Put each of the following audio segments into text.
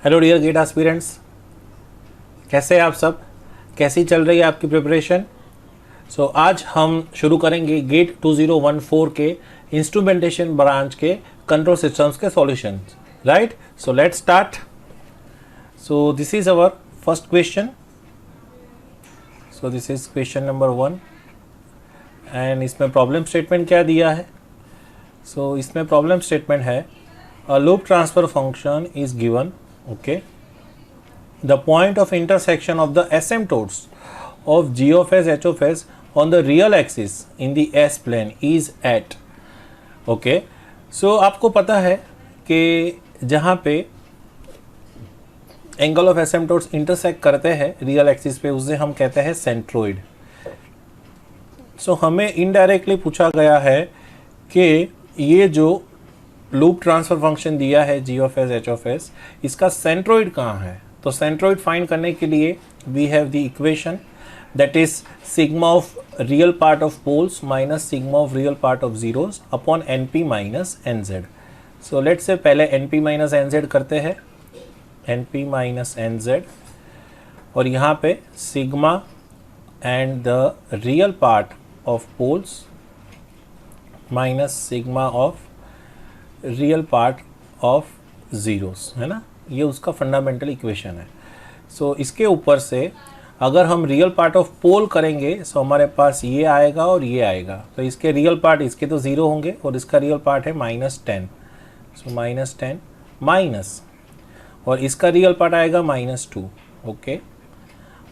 Hello dear gate aspirants, कैसे हैं आप सब? कैसी चल रही है आपकी प्रिपरेशन? आज हम शुरू करेंगे गेट 2014 के इंस्ट्रूमेंटेशन ब्रांच के कंट्रोल सिस्टम्स के solution. Right, so let's start. So this is our first question. So this is question number 1 and इसमें प्रॉब्लम स्टेटमेंट क्या दिया है? इसमें प्रॉब्लम स्टेटमेंट है a loop transfer function is given. Okay, the point of intersection of the asymptotes of g of s h of s on the real axis in the s plane is at. Okay, आपको पता है कि जहाँ पे angle of asymptotes intersect करते हैं real axis पे, उसे हम कहते हैं सेंट्रोइड. हमें इनडायरेक्टली पूछा गया है कि ये जो लूप ट्रांसफर फंक्शन दिया है g of s h of s, इसका सेंट्रोइड कहाँ है? तो सेंट्रोइड फाइंड करने के लिए we have the equation that is sigma of real part of poles minus sigma of real part of zeros upon np minus nz. Let's say पहले np minus nz करते हैं, np minus nz, और यहाँ पे sigma and the real part of poles minus sigma of real part of zeros, है ना. ये उसका फंडामेंटल इक्वेशन है. इसके ऊपर से अगर हम रियल पार्ट ऑफ पोल करेंगे तो हमारे पास ये आएगा और ये आएगा. तो इसके रियल पार्ट, इसके तो ज़ीरो होंगे और इसका रियल पार्ट है -10. -10 माइनस, और इसका रियल पार्ट आएगा -2. ओके,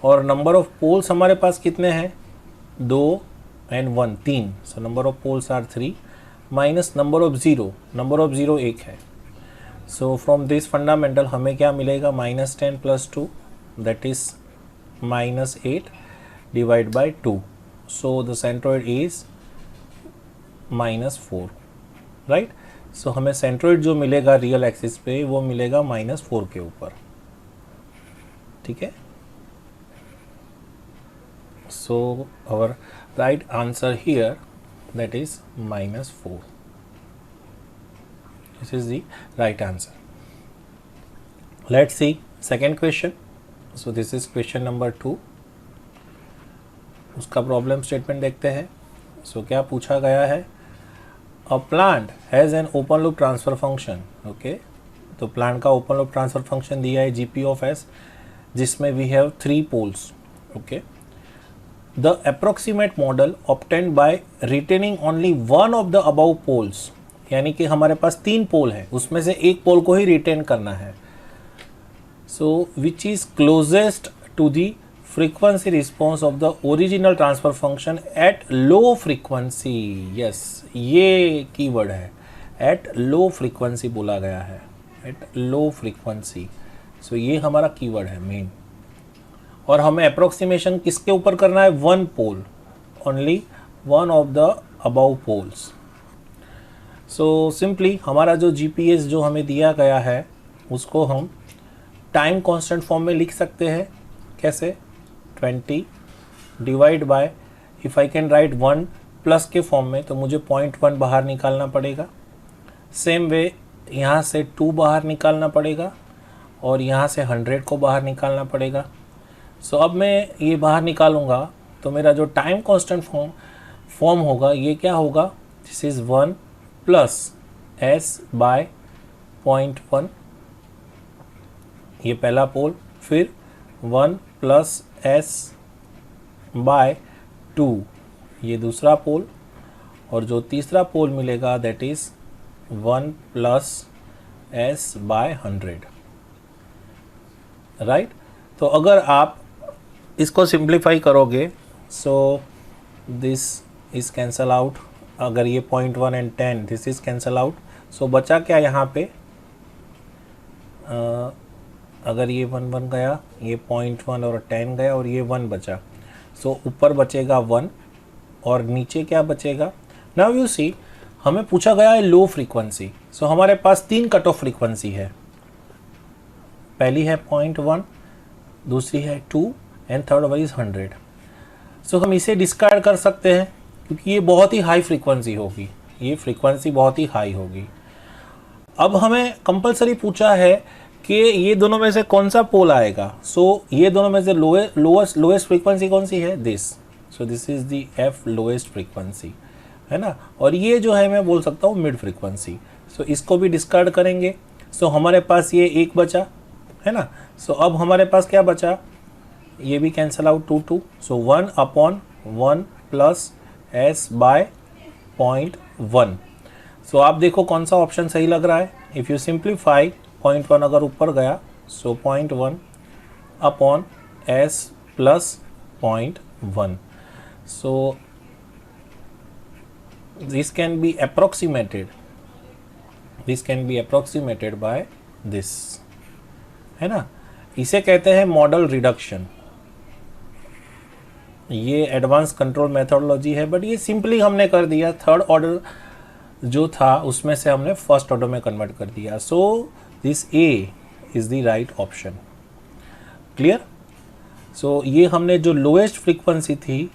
और नंबर ऑफ पोल्स हमारे पास कितने हैं? 2 and 1, 3. Number of poles are 3 minus number of zero 1 है. फ्रॉम दिस फंडामेंटल हमें क्या मिलेगा? -10 + 2 that is -8 divide by 2. The centroid is -4. Right, हमें सेंट्रोइड जो मिलेगा रियल एक्सिस पे वो मिलेगा -4 के ऊपर. ठीक है, our right answer here that is -4. This is the right answer. Let's see second question. This is question number 2. उसका प्रॉब्लम स्टेटमेंट देखते हैं. क्या पूछा गया है? A plant has an open loop transfer function. Okay, तो प्लांट का open loop transfer function दिया है GP of S, जिसमें we have 3 poles. Okay, the approximate model obtained by retaining only one of the above poles, यानी कि हमारे पास 3 पोल है, उसमें से एक पोल को ही रिटेन करना है. which is closest to the frequency response of the original transfer function at low frequency. yes, ये कीवर्ड है, at low frequency बोला गया है, at low frequency. ये हमारा कीवर्ड है मेन. और हमें अप्रोक्सीमेशन किसके ऊपर करना है? 1 pole, only 1 of the above poles. Simply हमारा जो GPS जो हमें दिया गया है उसको हम टाइम कांस्टेंट फॉर्म में लिख सकते हैं. कैसे? 20 divide by, if I can right 1 plus के फॉर्म में, तो मुझे 0.1 बाहर निकालना पड़ेगा. सेम वे यहाँ से 2 बाहर निकालना पड़ेगा और यहाँ से 100 को बाहर निकालना पड़ेगा. अब मैं ये बाहर निकालूंगा तो मेरा जो टाइम कांस्टेंट फॉर्म होगा ये क्या होगा? दिस इज 1 + s बाय 0.1, ये पहला पोल. फिर 1 + s बाय 2, ये दूसरा पोल. और जो तीसरा पोल मिलेगा that is 1 + s by 100. Right, तो अगर आप इसको सिंप्लीफाई करोगे दिस इज कैंसल आउट. अगर ये 0.1 and 10 this is cancel out. बचा क्या यहाँ पे? अगर ये 1 गया, ये 0.1 और 10 गया और ये 1 बचा. ऊपर बचेगा 1 और नीचे क्या बचेगा? नाउ यू सी, हमें पूछा गया है लो फ्रीक्वेंसी. हमारे पास 3 कट ऑफ फ्रीक्वेंसी है. पहली है 0.1, दूसरी है 2 एंड थर्ड वाली इज 100. हम इसे डिस्कार्ड कर सकते हैं क्योंकि ये बहुत ही हाई फ्रीक्वेंसी होगी, ये फ्रीक्वेंसी बहुत ही हाई होगी. अब हमें कंपलसरी पूछा है कि ये दोनों में से कौन सा पोल आएगा। सो ये दोनों में से लोएस्ट फ्रीक्वेंसी कौन सी है, this. So this is the F lowest frequency, है ना। और ये जो है मैं बोल सकता हूँ मिड फ्रीक्वेंसी। सो इसको भी डिस्कार्ड करेंगे। सो हमारे पास ये एक बचा, है ना। सो अब हमारे पास क्या बचा, ये भी cancel out 2 so 1/1 plus S by 0.1। सो आप देखो कौन सा ऑप्शन सही लग रहा है। इफ़ यू सिंप्लीफाई 0.1 अगर ऊपर गया, सो 0.1 S plus 0.1। So this can be approximated by this, है ना। इसे कहते हैं मॉडल रिडक्शन। ये एडवांस कंट्रोल मेथोडोलॉजी है, बट ये सिंपली हमने कर दिया, थर्ड ऑर्डर जो था उसमें से हमने फर्स्ट ऑर्डर में कन्वर्ट कर दिया। So this a is the right option. Clear. So ये हमने जो लोएस्ट फ्रीक्वेंसी थी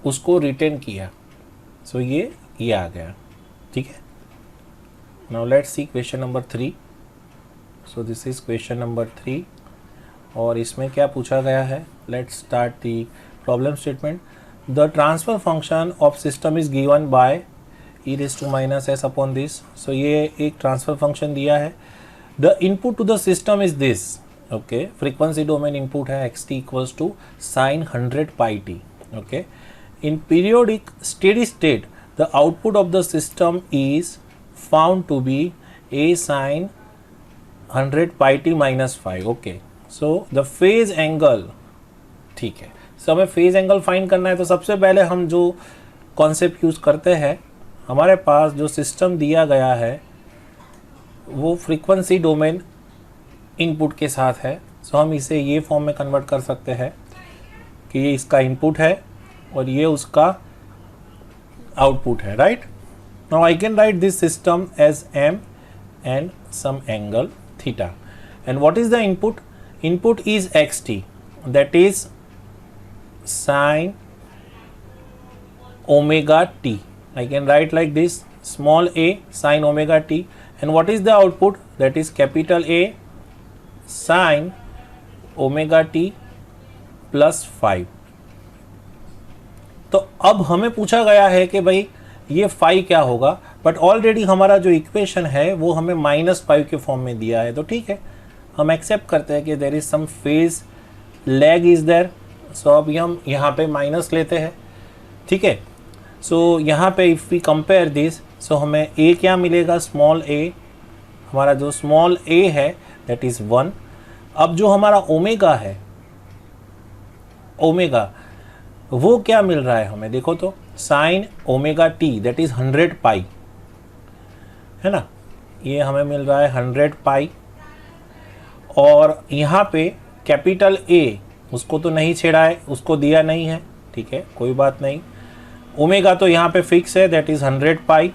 उसको रिटेन किया। सो ये आ गया, ठीक है। Now let's see question number 3। So this is question number 3 और इसमें क्या पूछा गया है। Let's start the problem statement. The transfer function of system is given by e⁻s upon this. So ये एक ट्रांसफर फंक्शन दिया है। The input to the system is this, okay. Frequency domain input है xt equals to sine 100 pi T, okay. In periodic steady state the output of the system is found to be a sin 100 pi t minus 5, okay। so the phase angle, ठीक है। so हमें phase angle find करना है। तो सबसे पहले हम जो कॉन्सेप्ट यूज करते हैं, हमारे पास जो सिस्टम दिया गया है वो फ्रीक्वेंसी डोमेन इनपुट के साथ है। सो हम इसे ये फॉर्म में कन्वर्ट कर सकते हैं कि ये इसका इनपुट है और ये उसका आउटपुट है, right. Now I can write this system as m and some angle theta, and what is the input? Input is xt, that is sin omega t. I can write like this, small a sin omega t, and what is the output? That is capital A sin omega t plus 5। तो अब हमें पूछा गया है कि भाई ये phi क्या होगा, बट ऑलरेडी हमारा जो इक्वेशन है वो हमें -5 के फॉर्म में दिया है। तो ठीक है, हम एक्सेप्ट करते हैं कि there is some phase lag is there. So अब हम यहाँ पे माइनस लेते हैं, ठीक है। सो यहाँ पे इफ़ वी कंपेयर दिस, सो हमें a क्या मिलेगा, स्मॉल a। हमारा जो स्मॉल a है दैट इज़ 1। अब जो हमारा ओमेगा है, ओमेगा वो क्या मिल रहा है हमें, देखो तो sine omega T that is 100 पाई, है ना। ये हमें मिल रहा है 100 पाई। और यहाँ पे कैपिटल ए उसको तो नहीं छेड़ा है, उसको दिया नहीं है, ठीक है, कोई बात नहीं। ओमेगा तो यहाँ पे फिक्स है दैट इज 100 पाई।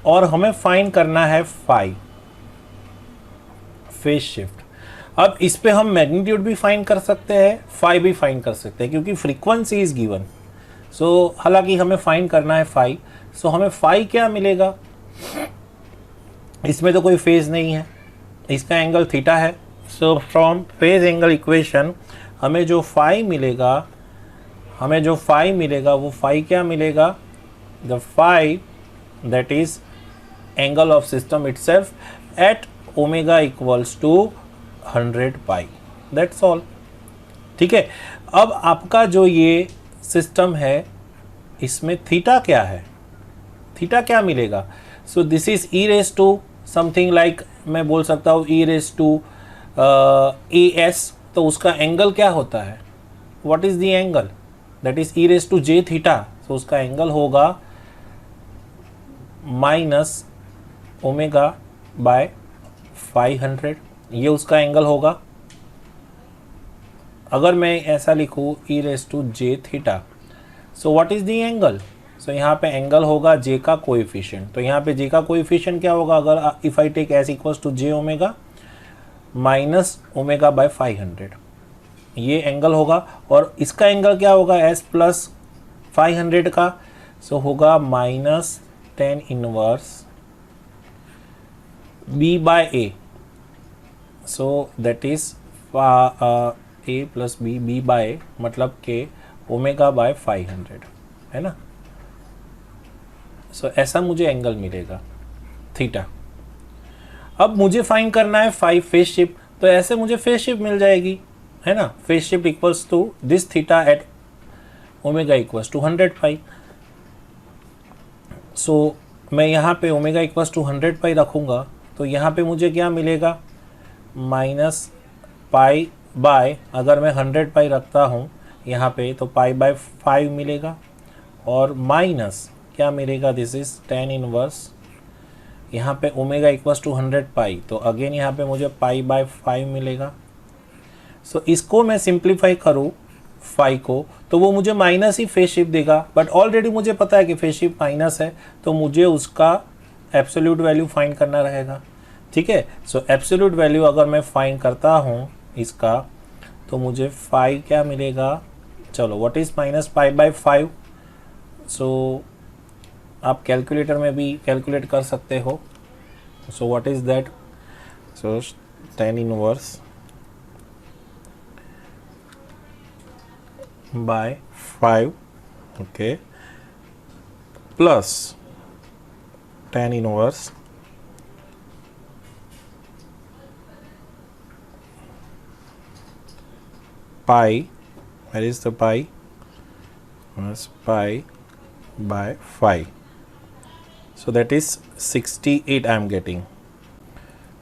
और हमें फाइंड करना है फाई, फेज शिफ्ट। अब इस पे हम मैग्नीट्यूड भी फाइंड कर सकते हैं, फाई भी फाइंड कर सकते हैं, क्योंकि फ्रीक्वेंसी इज गिवन। सो हालांकि हमें फाइंड करना है फाई। सो हमें फाई क्या मिलेगा, इसमें तो कोई फेज नहीं है, इसका एंगल थीटा है। So from phase angle equation हमें जो फाई मिलेगा, वो फाई क्या मिलेगा, the phi that is angle of system itself at omega equals to 100 pi, that's all, ठीक है। अब आपका जो ये सिस्टम है इसमें थीटा क्या है, थीटा क्या मिलेगा। So this is E raise to something like, मैं बोल सकता हूँ E raise to A S. तो उसका एंगल क्या होता है, what is the angle, that is E raise to J theta. तो उसका एंगल होगा माइनस ओमेगा बाय 500, ये उसका एंगल होगा। अगर मैं ऐसा लिखूँ E raise to J theta, so what is the angle. So यहाँ पे एंगल होगा जे का कोएफिशिएंट। तो यहाँ पे जे का कोएफिशिएंट क्या होगा, अगर if I take S equals to J omega minus omega by 500, ये एंगल होगा। और इसका एंगल क्या होगा, एस प्लस 500 का, सो होगा minus 10 inverse B by A, so that is A plus B, B by मतलब के ओमेगा बाय 500, है ना। सो ऐसा मुझे एंगल मिलेगा थीटा। अब मुझे फाइंड करना है 5 फेज शिफ्ट, तो ऐसे मुझे फेज शिफ्ट मिल जाएगी, है ना। Phase shift equals to this theta at omega equals to 100 pi. So मैं यहाँ पे ओमेगा इक्वल्स टू 100 पाई रखूँगा, तो यहाँ पे मुझे क्या मिलेगा, माइनस पाई बाय, अगर मैं 100 पाई रखता हूँ यहाँ पे तो पाई बाय 5 मिलेगा, और माइनस क्या मिलेगा, दिस इज tan इनवर्स, यहाँ पे ओमेगा इक्वल्स टू 100 पाई, तो अगेन यहाँ पे मुझे पाई बाय 5 मिलेगा। सो इसको मैं सिंप्लीफाई करूँ 5 को, तो वो मुझे माइनस ही फेज शिफ्ट देगा, बट ऑलरेडी मुझे पता है कि फेज शिफ्ट माइनस है, तो मुझे उसका एब्सोल्यूट वैल्यू फाइंड करना रहेगा, ठीक है। सो एब्सोल्यूट वैल्यू अगर मैं फाइंड करता हूँ इसका, तो मुझे 5 क्या मिलेगा, चलो what is minus pi by 5। सो आप कैलकुलेटर में भी कैलकुलेट कर सकते हो। सो what is that, so tan inverse by 5, okay, plus tan inverse pi, where is the pi, plus pi by 5, so that is 68 I am getting।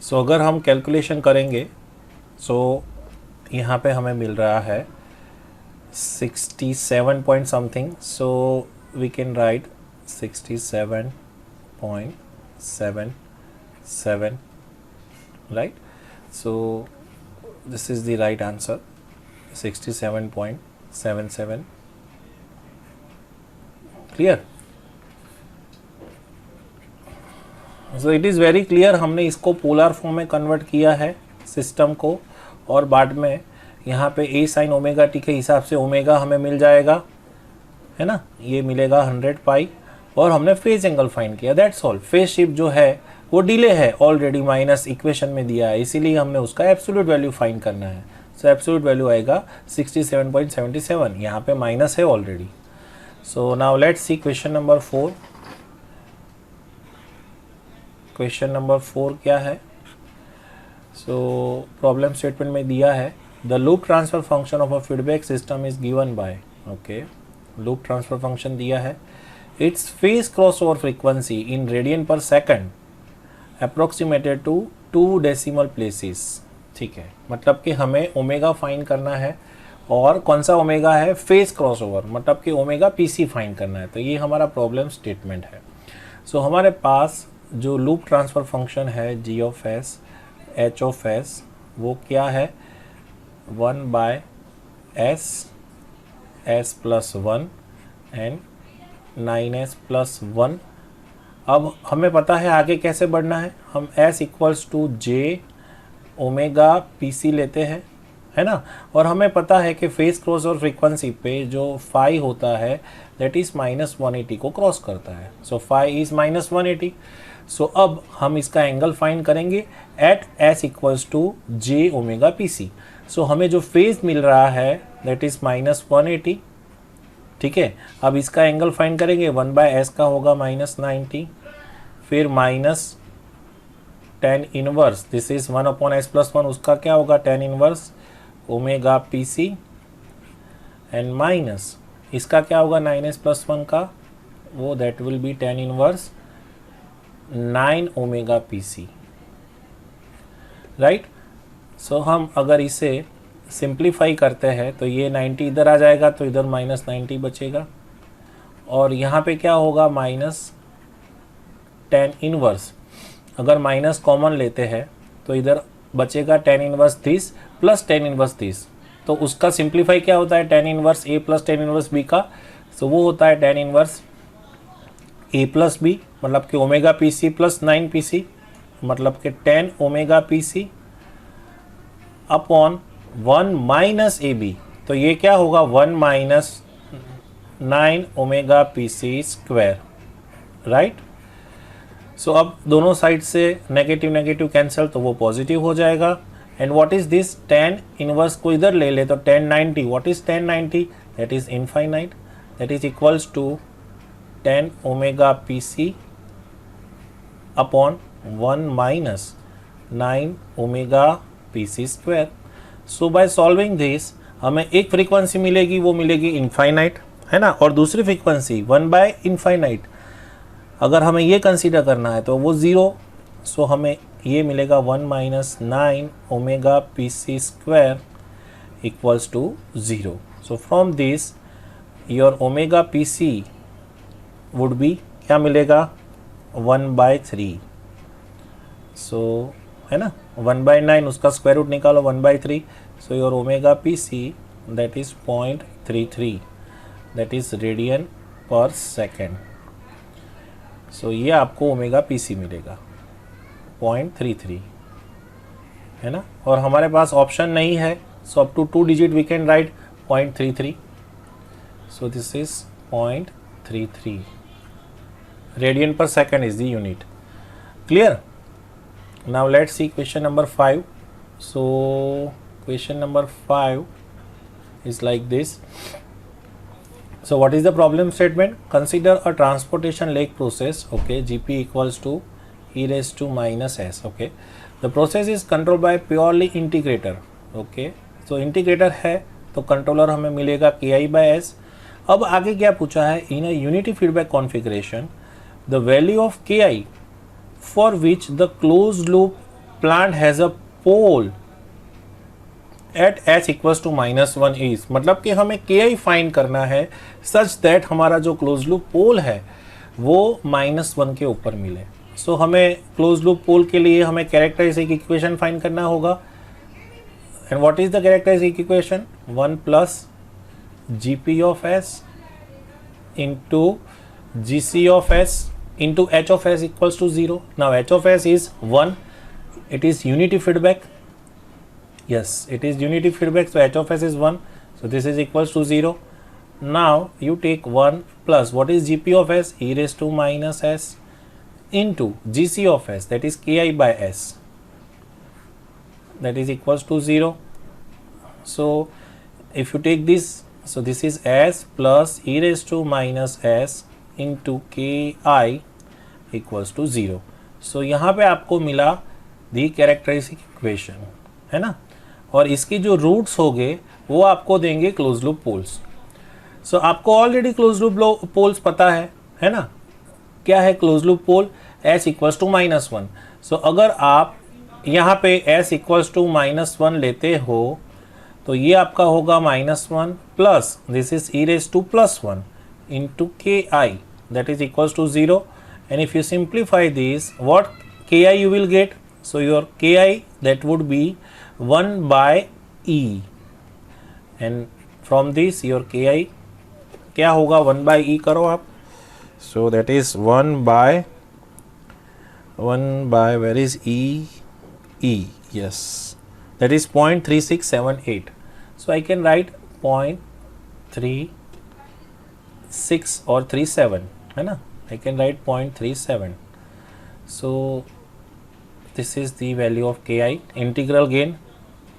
so अगर हम calculation करेंगे, so यहाँ पे हमें मिल रहा है 67 point something, so we can write 67.77, right। so this is the right answer, 67.77, clear। so it is very clear, हमने इसको पोलर फॉर्म में कन्वर्ट किया है सिस्टम को, और बाद में यहाँ पे a साइन ओमेगा टी के हिसाब से ओमेगा हमें मिल जाएगा, है ना, ये मिलेगा 100 पाई, और हमने फेज एंगल फाइंड किया, दैट्स ऑल। फेज शिफ्ट जो है वो डिले है ऑलरेडी, माइनस इक्वेशन में दिया है, इसीलिए हमने उसका एब्सोल्यूट वैल्यू फाइंड करना है। सो एब्सोल्यूट वैल्यू आएगा 67.77, यहाँ पे माइनस है already. So now let's see question number 4। Question number 4 क्या है, सो प्रॉब्लम स्टेटमेंट में दिया है the loop transfer function of a feedback system is given by, okay, loop transfer function दिया है, its phase crossover frequency in radian per second approximated to 2 decimal places, ठीक है। मतलब कि हमें ओमेगा फाइंड करना है, और कौन सा ओमेगा है, फेज क्रॉसओवर, मतलब कि ओमेगा पीसी फाइंड करना है। तो ये हमारा प्रॉब्लम स्टेटमेंट है। सो हमारे पास जो लूप ट्रांसफर फंक्शन है G of S H of S, वो क्या है, 1 by S S plus 1 and 9s plus 1। अब हमें पता है आगे कैसे बढ़ना है, हम s equals to J omega P C लेते हैं, है ना, और हमें पता है कि फेस क्रॉस और फ्रीक्वेंसी पे जो फाई होता है दैट इज -180 को क्रॉस करता है। सो फाई इज -180। सो अब हम इसका एंगल फाइंड करेंगे at s equals to J omega P C. So हमें जो फेज मिल रहा है दैट इज -180, ठीक है। अब इसका एंगल फाइंड करेंगे, 1 बाय एस का होगा -90, फिर minus tan inverse, this is 1 upon S plus 1, उसका क्या होगा, tan inverse omega P C, and minus इसका क्या होगा 9s प्लस 1 का, वो that will be tan inverse 9 omega P C, right. So हम अगर इसे सिंप्लीफाई करते हैं तो ये 90 इधर आ जाएगा, तो इधर -90 बचेगा, और यहाँ पे क्या होगा, माइनस tan इनवर्स, अगर माइनस कॉमन लेते हैं तो इधर बचेगा tan inverse 30 plus tan inverse 30, तो उसका सिंप्लीफाई क्या होता है, tan inverse a plus tan inverse b का, सो वो होता है tan inverse a plus b, मतलब कि omega P C plus 9 P C, मतलब कि 10 omega P C upon 1 minus A B, तो ये क्या होगा 1 minus 9 omega P C square, right. So अब दोनों साइड से नेगेटिव नेगेटिव कैंसिल, तो वो पॉजिटिव हो जाएगा, and what is this tan inverse को इधर ले ले तो tan 90, what is tan 90, that is infinite, that is equals to tan omega PC upon 1 minus 9 omega PC square. So by solving this हमें एक फ्रीक्वेंसी मिलेगी, वो मिलेगी इनफाइनाइट, है ना, और दूसरी फ्रीक्वेंसी 1 बाय इनफाइनाइट. अगर हमें ये कंसीडर करना है तो वो ज़ीरो. सो हमें ये मिलेगा 1 minus 9 omega PC square equals to 0. So from this your omega PC would be क्या मिलेगा 1/3. सो है ना 1/9 उसका स्क्वायर रूट निकालो 1/3. So your omega PC that is 0.33, that is radian per second. सो ये आपको ओमेगा PC मिलेगा 0.33, है ना, और हमारे पास ऑप्शन नहीं है. So up to 2 digit we can write 0.33. So this is 0.33 radian per second is the unit. Clear? Now let's see question number 5. So question number 5 is like this. So what is the problem statement? Consider a transportation leg process. Okay, GP equals to e raised to minus s. Okay, the process is controlled by purely integrator. Okay, so integrator है तो controller हमें मिलेगा ki by s. अब आगे क्या पूछा है? In a unity feedback configuration, the value of ki for which the closed loop plant has a pole at s equals to -1 is, मतलब कि हमें ki फाइंड करना है such that हमारा जो क्लोज लूप पोल है वो -1 के ऊपर मिले. सो हमें क्लोज लूप पोल के लिए हमें कैरेक्टरिस्टिक इक्वेशन फाइंड करना होगा. And what is the characteristic equation? 1 plus GP of s into GC of s into h of s equals to 0. Now h of s is 1. It is unity feedback. Yes, it is unity feedback. So h of s is 1. So this is equals to 0. Now you take 1 plus what is GP of s? E raised to minus s into GC of s, that is ki by s, that is equals to 0. So if you take this, so this is s plus e raised to minus s into ki equals to 0. So यहाँ पे आपको मिला दी characteristic equation, है ना, और इसकी जो roots होंगे वो आपको देंगे क्लोज लूप पोल्स. सो आपको ऑलरेडी क्लोज लूप पोल्स पता है ना, क्या है close loop pole? s equals to -1. So अगर आप यहाँ पे s इक्वल्स टू -1 लेते हो तो ये आपका होगा -1 plus this is e raised to +1 into ki, that is equals to 0. And if you simplify this, what ki you will get? So your ki that would be 1 by e, and from this your ki क्या होगा? 1 by e करो आप. So that is 1 by where is e? E, yes, that is 0.3678. So I can write 0.36 or 37, है ना, I can write 0.37. So this is the value of ki. Integral gain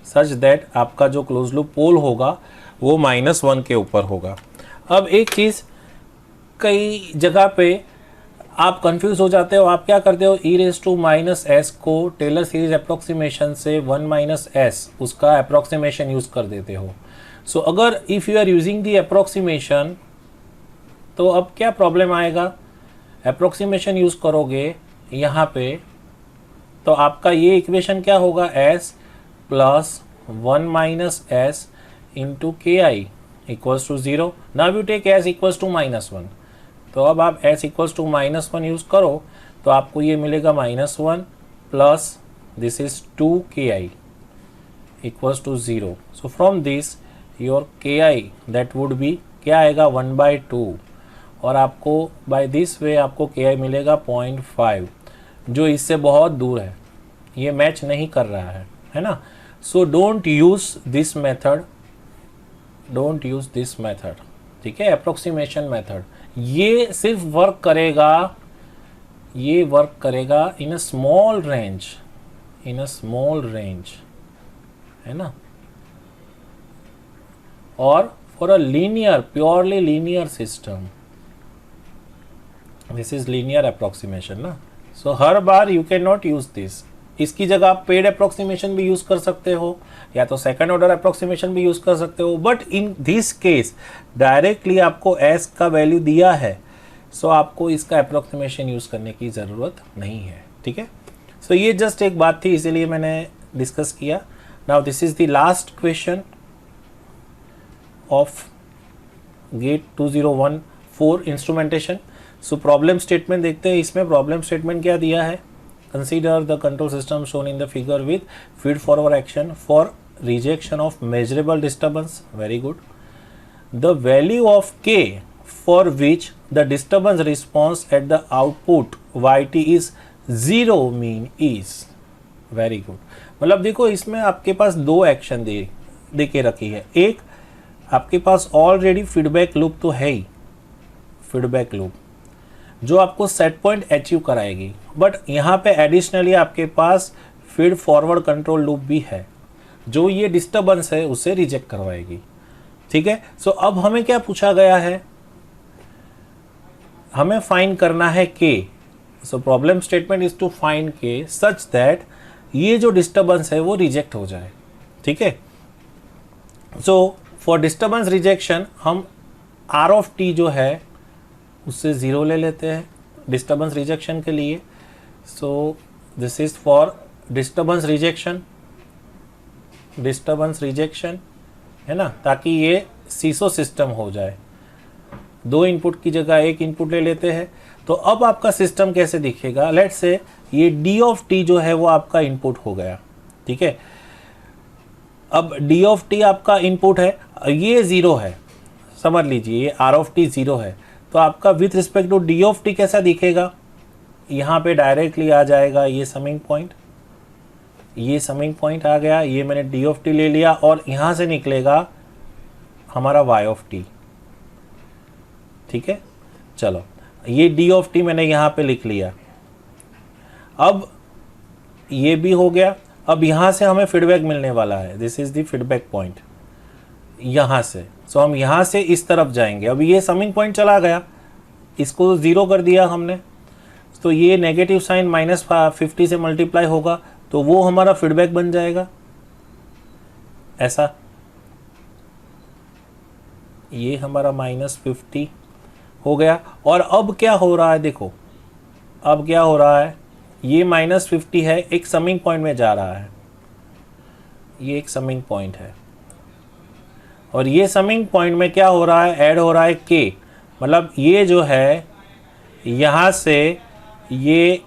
such that आपका जो close loop पोल होगा वो -1 के ऊपर होगा. अब एक चीज़, कई जगह पे आप कंफ्यूज हो जाते हो. आप क्या करते हो? e raised to minus s को टेलर सीरीज अप्रोक्सीमेशन से 1 minus s उसका अप्रोक्सीमेशन यूज़ कर देते हो. सो अगर if you are using the approximation तो अब क्या प्रॉब्लम आएगा? अप्रोक्सीमेशन यूज़ करोगे यहाँ पे तो आपका ये इक्वेशन क्या होगा? s plus 1 minus s into K I equals to 0. Now you take s equals to -1. तो अब आप s इक्वल्स टू -1 यूज़ करो तो आपको ये मिलेगा -1 plus this is 2 K I equals to 0. So from this your K I that would be क्या आएगा? 1/2. और आपको बाय दिस वे आपको के मिलेगा 0.5, जो इससे बहुत दूर है, ये मैच नहीं कर रहा है ना. So don't use this method, ठीक है, अप्रोक्सीमेशन मेथड. ये सिर्फ वर्क करेगा इन अ स्मॉल रेंज, है ना, और for a linear, purely linear system, this is linear approximation ना। सो हर बार you can not use this, इसकी जगह आप पेड अप्रोक्सीमेशन भी यूज कर सकते हो या तो सेकंड ऑर्डर अप्रोक्सीमेशन भी यूज कर सकते हो, but in this case directly आपको एस का वैल्यू दिया है, सो आपको इसका अप्रोक्सीमेशन यूज करने की ज़रूरत नहीं है, ठीक है। सो ये जस्ट एक बात थी, इसीलिए मैंने डिस्कस किया। Now this is the last question of GATE 2014 instrumentation. So problem statement देखते हैं, इसमें प्रॉब्लम स्टेटमेंट क्या दिया है। Consider the control system shown in the figure with feed forward action for rejection of measurable disturbance, very good. The value of K for which the disturbance response at the output yt is 0 mean is, very good. मतलब देखो इसमें आपके पास दो action दे के रखी है, एक आपके पास ऑलरेडी फीडबैक लूप तो है ही, फीडबैक लूप जो आपको सेट पॉइंट अचीव कराएगी, बट यहाँ पे एडिशनली आपके पास फीड फॉरवर्ड कंट्रोल लूप भी है जो ये डिस्टर्बेंस है उसे रिजेक्ट करवाएगी, ठीक है। सो अब हमें क्या पूछा गया है, हमें फाइंड करना है के। So problem statement is to find K such that ये जो डिस्टर्बेंस है वो रिजेक्ट हो जाए, ठीक है। सो फॉर डिस्टर्बेंस रिजेक्शन हम आर ऑफ टी जो है उससे 0 ले लेते हैं डिस्टर्बेंस रिजेक्शन के लिए। सो this is for disturbance rejection है ना, ताकि ये सीसो सिस्टम हो जाए, दो इनपुट की जगह एक इनपुट ले लेते हैं। तो अब आपका सिस्टम कैसे दिखेगा, लेट्स से ये डी ऑफ टी जो है वो आपका इनपुट हो गया, ठीक है। अब डी ऑफ टी आपका इनपुट है, ये 0 है, समझ लीजिए ये आर ऑफ टी 0 है, तो आपका with respect to D of T कैसा दिखेगा, यहाँ पे डायरेक्टली आ जाएगा ये समिंग पॉइंट, ये समिंग पॉइंट आ गया, ये मैंने डी ऑफ टी ले लिया और यहाँ से निकलेगा हमारा वाई ऑफ टी, ठीक है। चलो ये डी ऑफ टी मैंने यहाँ पे लिख लिया, अब ये भी हो गया। अब यहाँ से हमें फीडबैक मिलने वाला है, this is the feedback point यहाँ से। सो हम यहाँ से इस तरफ जाएंगे, अब ये समिंग पॉइंट चला गया, इसको 0 कर दिया हमने, तो ये नेगेटिव साइन -50 से मल्टीप्लाई होगा, तो वो हमारा फीडबैक बन जाएगा ऐसा, ये हमारा -50 हो गया। और अब क्या हो रहा है, देखो अब क्या हो रहा है, ये -50 है, एक समिंग पॉइंट में जा रहा है, ये एक समिंग पॉइंट है, और ये समिंग पॉइंट में क्या हो रहा है, ऐड हो रहा है के, मतलब ये जो है यहाँ से ये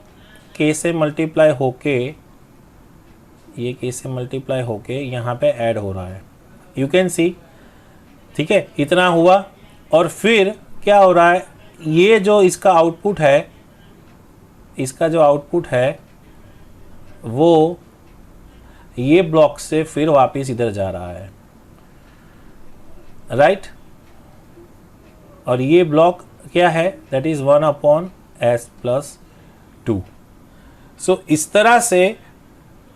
के से मल्टीप्लाई होके, ये के से मल्टीप्लाई होके यहाँ पे ऐड हो रहा है, यू कैन सी, ठीक है, इतना हुआ। और फिर क्या हो रहा है, ये जो इसका आउटपुट है, इसका जो आउटपुट है वो ये ब्लॉक से फिर वापस इधर जा रहा है, राइट। और ये ब्लॉक क्या है, दैट इज 1/s+2। सो इस तरह से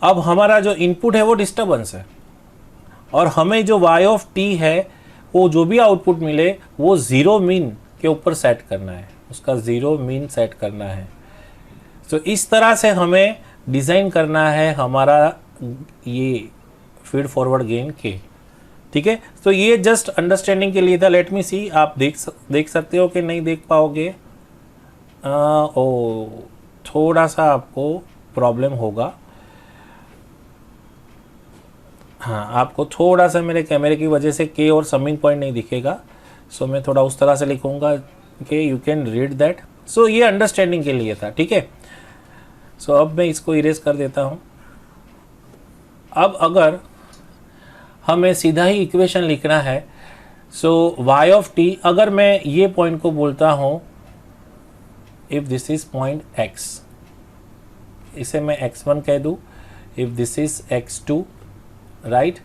अब हमारा जो इनपुट है वो डिस्टर्बेंस है, और हमें जो y ऑफ t है वो जो भी आउटपुट मिले वो 0 मीन के ऊपर सेट करना है, उसका 0 मीन सेट करना है। सो इस तरह से हमें डिज़ाइन करना है हमारा ये फीड फॉरवर्ड गेन के, ठीक है। तो ये जस्ट अंडरस्टैंडिंग के लिए था, लेट मी सी, आप देख सकते हो कि नहीं देख पाओगे, थोड़ा सा आपको प्रॉब्लम होगा, हाँ आपको थोड़ा सा मेरे कैमरे की वजह से के और समिंग पॉइंट नहीं दिखेगा। सो मैं थोड़ा उस तरह से लिखूंगा कि यू कैन रीड दैट। सो ये अंडरस्टैंडिंग के लिए था, ठीक है। सो अब मैं इसको इरेज कर देता हूँ। अब अगर हमें सीधा ही इक्वेशन लिखना है, सो y ऑफ t, अगर मैं ये पॉइंट को बोलता हूँ, if this is point x, इसे मैं x1 कह दूँ, if this is x2, right,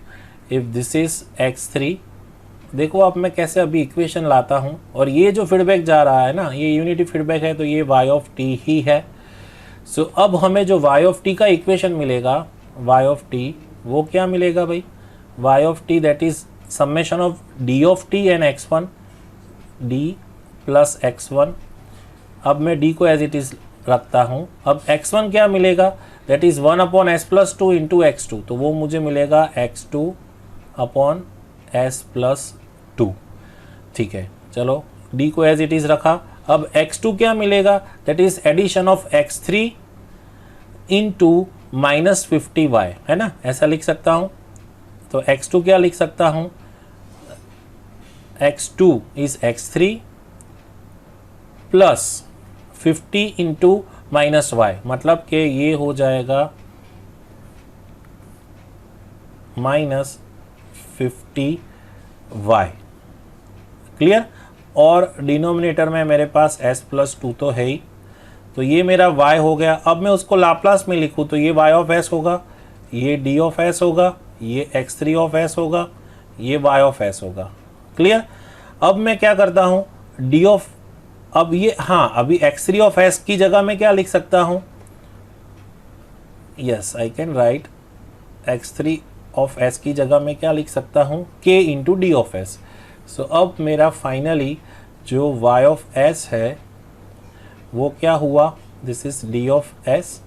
if this is x3। देखो अब मैं कैसे अभी इक्वेशन लाता हूँ, और ये जो फीडबैक जा रहा है ना, ये यूनिटी फीडबैक है, तो ये y ऑफ t ही है। सो अब हमें जो y ऑफ t का इक्वेशन मिलेगा, y ऑफ t वो क्या मिलेगा भाई, y of T that is summation of d of T and x1, d plus x1। अब मैं d को एज इट इज रखता हूँ। अब x1 क्या मिलेगा, that is 1 upon S plus two into x2, तो वो मुझे मिलेगा x2 upon S plus two. ठीक है, चलो d को एज इट इज रखा। अब x2 क्या मिलेगा, that is addition of x3 into minus 50y, है ना, ऐसा लिख सकता हूँ। तो x2 क्या लिख सकता हूँ, x2 is x3 plus 50 into minus Y, मतलब कि ये हो जाएगा माइनस 50y। क्लियर। और डिनोमिनेटर में मेरे पास s प्लस टू तो है ही, तो ये मेरा y हो गया। अब मैं उसको लाप्लास में लिखूँ तो ये y ऑफ s होगा, ये d ऑफ s होगा, ये x3 ऑफ s होगा, ये y ऑफ s होगा। क्लियर। अब मैं क्या करता हूँ, d ऑफ, अब ये, हाँ, अभी x3 ऑफ s की जगह मैं क्या लिख सकता हूँ, yes I can right x3 of s की जगह मैं क्या लिख सकता हूँ, k into D of s। सो अब मेरा फाइनली जो y ऑफ s है वो क्या हुआ, this is d of s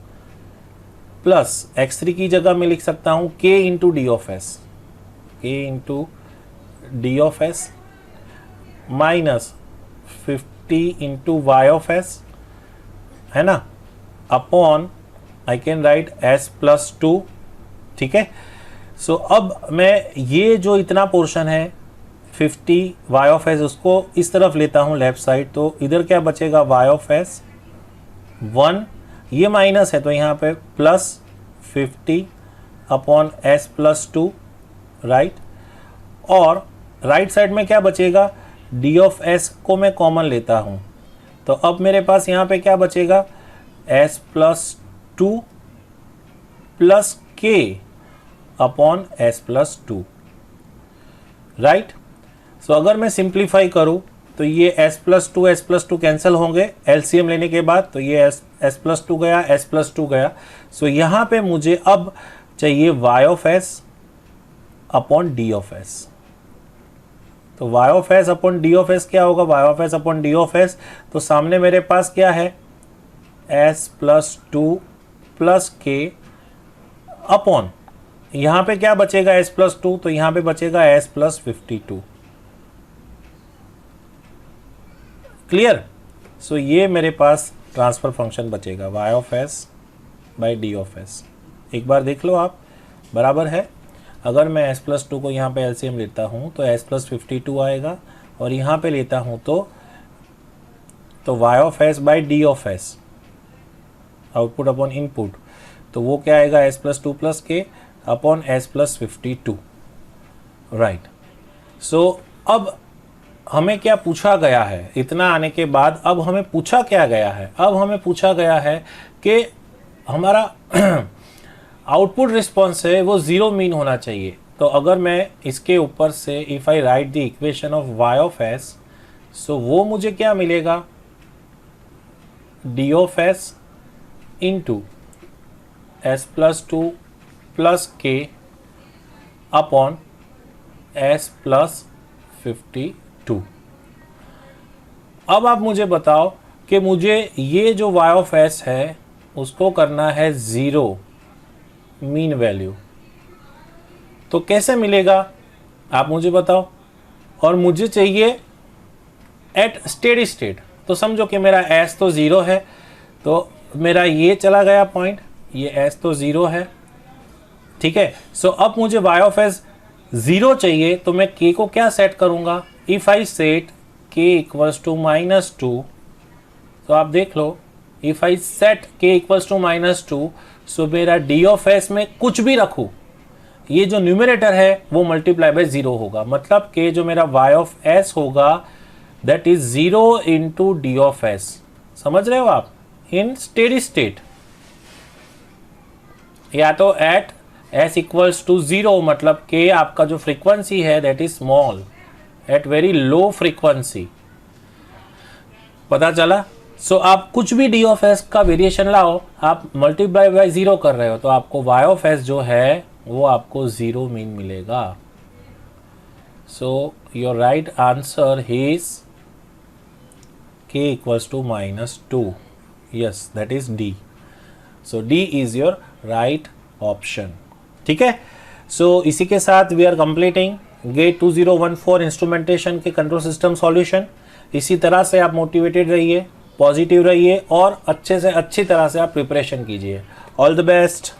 plus x3 की जगह मैं लिख सकता हूँ k into D of s, k into D of s minus 50 into Y of s, है ना, upon I can write s plus two. ठीक है। सो अब मैं ये जो इतना पोर्शन है 50 y ऑफ s उसको इस तरफ लेता हूँ लेफ्ट साइड, तो इधर क्या बचेगा y ऑफ s 1, ये माइनस है तो यहाँ पे plus 50 upon s plus two, right. और राइट साइड में क्या बचेगा, d ऑफ s को मैं कॉमन लेता हूँ, तो अब मेरे पास यहाँ पे क्या बचेगा, s plus two plus k upon s plus two, right. So अगर मैं सिंप्लीफाई करूँ तो ये s प्लस टू कैंसिल होंगे एलसीएम लेने के बाद, तो ये s प्लस टू गया, s प्लस टू गया। सो यहाँ पे मुझे अब चाहिए y of s upon D of s। तो y of s upon D of s क्या होगा, y of s upon D of s, तो सामने मेरे पास क्या है, s plus two plus k upon, यहाँ पे क्या बचेगा s प्लस टू, तो यहाँ पे बचेगा s प्लस 52। क्लियर। सो ये मेरे पास ट्रांसफर फंक्शन बचेगा y of s by D of s। एक बार देख लो आप, बराबर है। अगर मैं s प्लस टू को यहाँ पे एलसीएम लेता हूँ तो s प्लस 52 आएगा, और यहाँ पे लेता हूँ तो y of s by D of s, output upon input, तो वो क्या आएगा, s प्लस टू प्लस के upon s plus 52, right. So अब हमें क्या पूछा गया है, इतना आने के बाद अब हमें पूछा क्या गया है, अब हमें पूछा गया है कि हमारा आउटपुट रिस्पॉन्स है वो जीरो मीन होना चाहिए। तो अगर मैं इसके ऊपर से if I right the equation of y of s, सो वो मुझे क्या मिलेगा, d of s into s plus two plus k upon s plus 52। अब आप मुझे बताओ कि मुझे ये जो y ऑफ s है उसको करना है ज़ीरो मीन वैल्यू, तो कैसे मिलेगा आप मुझे बताओ। और मुझे चाहिए एट स्टेडी स्टेट, तो समझो कि मेरा s तो ज़ीरो है, तो मेरा ये चला गया पॉइंट, ये s तो ज़ीरो है, ठीक है। सो अब मुझे y ऑफ s ज़ीरो चाहिए, तो मैं k को क्या सेट करूँगा, if I set k equals to minus two, तो आप देख लो, if I set k equals to minus two, so मेरा d ऑफ s में कुछ भी रखूँ, ये जो न्यूमरेटर है वो मल्टीप्लाई बाय ज़ीरो होगा, मतलब कि जो मेरा y ऑफ s होगा that is zero into D of s। समझ रहे हो आप, इन स्टेडी स्टेट, या तो at s equals to zero, मतलब कि आपका जो फ्रीक्वेंसी है that is small, at very low frequency, पता चला। सो आप कुछ भी d ऑफ s का वेरिएशन लाओ, आप मल्टीप्लाई बाय ज़ीरो कर रहे हो, तो आपको y ऑफ s जो है वो आपको 0 मीन मिलेगा। So your right answer is k equals to -2. Yes, that is D. So D is your right option. ठीक है। सो इसी के साथ we are completing GATE 2014 instrumentation के कंट्रोल सिस्टम सॉल्यूशन। इसी तरह से आप मोटिवेटेड रहिए, पॉजिटिव रहिए और अच्छे से अच्छी तरह से आप प्रिपरेशन कीजिए। All the best.